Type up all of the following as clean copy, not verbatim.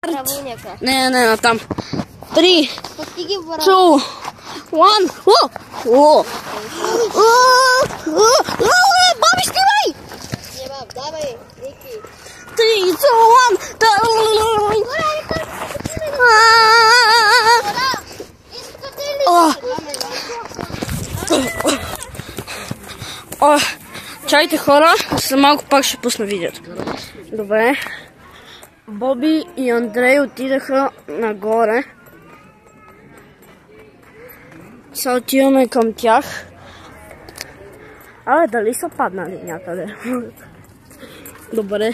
Травуняка. Не, там. 3, Пък ти ги върна. 2, 1. Баби, стивай! Не, баб, давай, Ники. 3, 2, 1. Чайте, хора, след малко пак ще пусна видеото. Добре. Боби и Андрей отидаха нагоре. Сега отиваме към тях. Абе, дали са паднали някъде? Добре.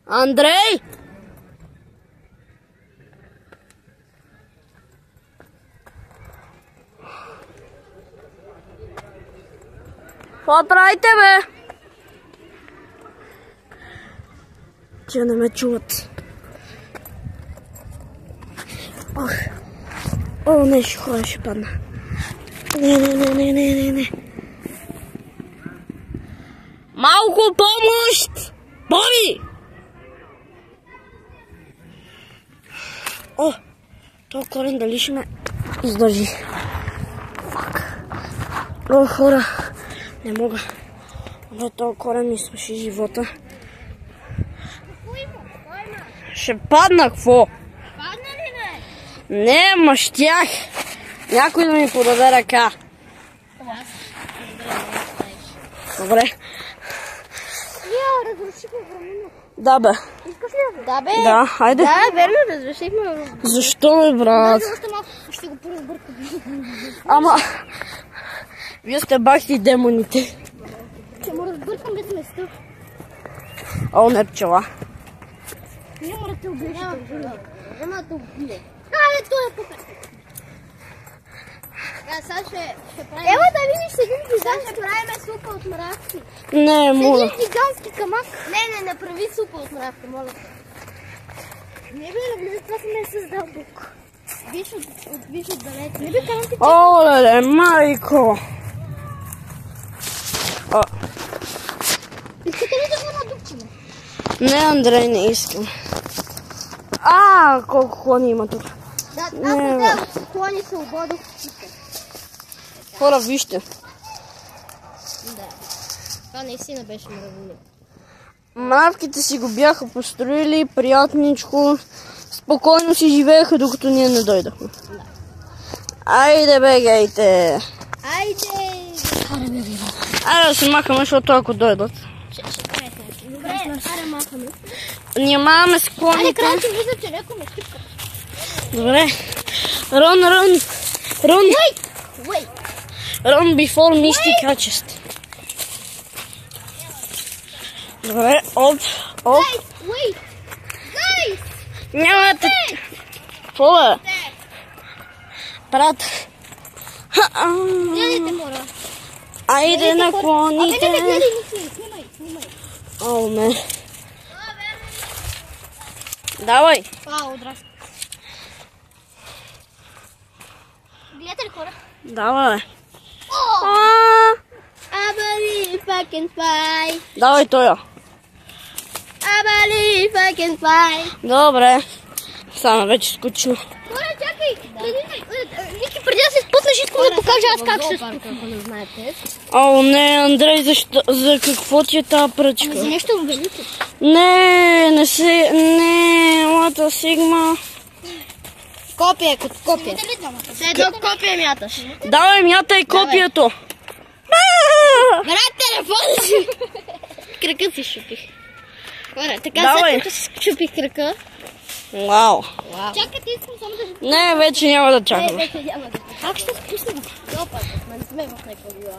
Андрей! Какво правите, бе? Че не ме чуват. О, не, ще ходя, ще падна. Не. Малко помощ! Боби! О, този корен дали ще ме издържи. О, хора, не мога. Но този корен ми свърши живота. Ще падна, какво? Падна ли, бе? Не, ма щях. Някой да ми подаде ръка. Добре. Разрушихме върмуна. Да, бе. Искаш ли? Да, бе. Да, хайде. Да, верно, разрушихме върмуна. Защо, бе, брат? Още малко ще го поразбъркам. Ама, вие сте бахти демоните. Ще му разбъркам без места. О, не пчела. Няма да те убие. Няма да те убие. Айде, той е покъс. Сега ще правим... Ева да видиш един гигантски. Ще правим супа от мравки. Не, моля. Един гигантски камък. Не направи супа от мравка, моля. Не бе, наблиза, това съм не създал бук. Виж отдалеч. Не бе, карам ти. О, леле, майко. Искате ли да го надупчиме? Не, Андрей, не искам. Колко клони има тук. Да, ако те клони се ободох в чита. Хора, вижте. Да. Това наистина беше мравуля. Мравките си го бяха построили, приятничко, спокойно си живееха, докато ние не дойдахме. Да. Айде, бегайте! Айде! Айде да се махаме, защото ако дойдат. Ще правите. Добре, айде махаме. Внимаваме с клоните. Айде, крайче, вижда, че леко ме щипка. Добре. Run! Wait! Run before Misty catches. Добре, оп. Wait! Guys! Нямате... Какво бе? Брат. Гледайте, мора. Айде на клоните. Не, гледай, снимай. О, не. Давай. Отрасна. Гледате ли, хора? Давай. I believe I can fly. Давай тоя. I believe I can fly. Добре. Стана вече скучно. Хора, чакай. Ники, преди да се спуснеш, искам да покажа аз как се спусна. Ако не знаете. О, не, Андрей, за какво ти е тази пръчка? За нещо велико. Не лата сигма. Копия, като копия. Едно копия мяташ. Давай, мятай копието. Брат, телефона си. Кръка си щупих. Хора, така след като си щупих кръка. Вау. Чакайте, искам само да... Не, вече няма да чакам. Вече няма да... Как ще спуснем? Опа, не сме в някаква гора.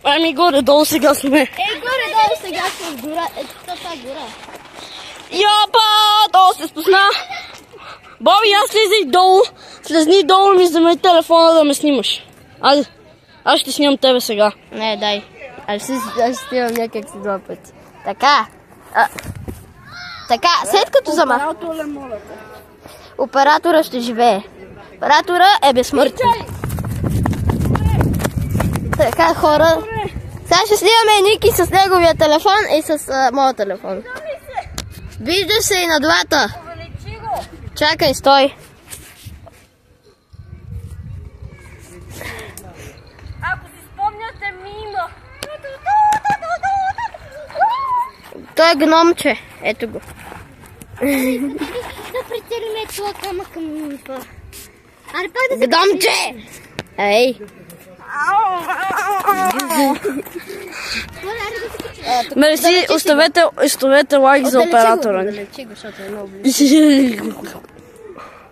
Ами горе-долу сега сме. Горе-долу сега сме в гора. Ето това гора. Йопа, долу се спусна. Боби, аз слизай долу. Слезни долу, ми вземе телефона да ме снимаш. Аз ще снимам тебе сега. Не, дай. Аз ще снимам някак си два пъти. Така. Така, след като замах. Оператора ще живее. Оператора е безсмъртен. Така, хора. Сега ще снимаме Ники с неговия телефон и с моят телефон. Вижда се и на двата. Чакай, стой. Ако си спомняте мима. Той е гномче. Ето го. Да прицелиме това камък към това. Аре пак да се... Гномче! Ей! Мерси, оставете лайк за оператора. Отдалечи го, защото е много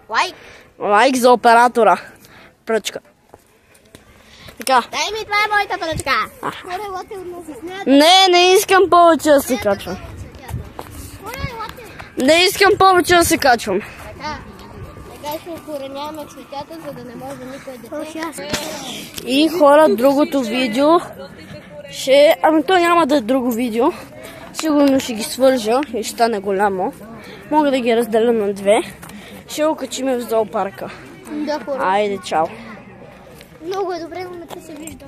Лайк. Лайк за оператора. Пръчка. Така. Дай ми, това е моята пръчка. Хора, лате от нас с нея. Не искам повече да се качвам. Хора, лате. Не искам повече да се качвам. Така. Така ще укореняваме цветята, за да не може никой да се... И хора, другото видео ще... Ами то няма да е друго видео. Сигурно ще ги свържа и ще стане голямо. Мога да ги разделя на две. Ще го качим в зоопарка. Да, хора. Айде, чао. Много е добре, момента се вижда.